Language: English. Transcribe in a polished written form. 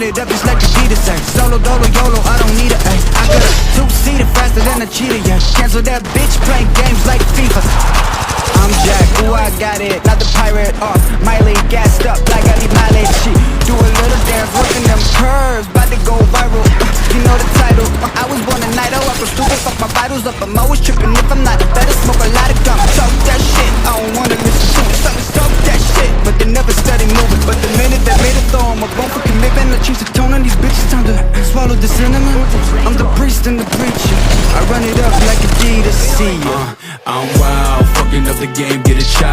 run it up just like Vegeta say. Solo, dolo, YOLO, I don't need a A. I got a two-seater faster than a cheetah, yeah. Cancel that bitch playing games like FIFA. I'm Jack, ooh, I got it, not the pirate off. Miley gassed up like I need mileage. She do a little dance, working them curves, bout to go viral. You know the title. I was born a night, oh, I go stupid, fuck my vitals up. I'm always tripping if I'm not. Better smoke a lot of gum. Talk that shit, I don't wanna listen to it. Talk that shit, but they never steady moving. But the minute they made it, throw 'em a bone for commitment. I change the tone on these bitches, time to swallow the cinnamon. I'm the priest and the preacher. I run it up like Adidas, see ya. I'm wild, fucking up the game, get a child.